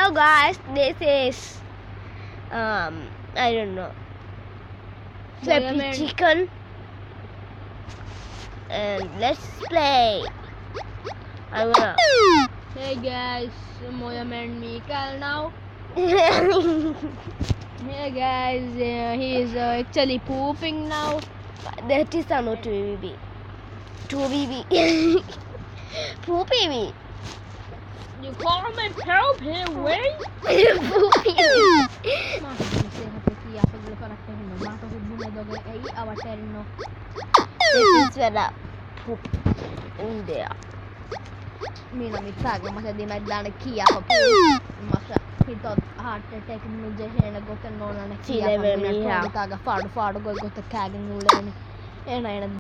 Hello guys, this is I don't know, Floppy chicken, and let's play. I'm gonna. Hey guys, Moyam and Mikal now. Hey guys, he is actually pooping now. That is AnuTBB. 2BB. Poopy. You call me poopy, way? Poopy. This is when I poop in there. Minä mitään, mä sedin meidän kiaho massa hitot haatte teknologia hena goten nona ne kiaho minä taga fardu goi gote kägen nulle ena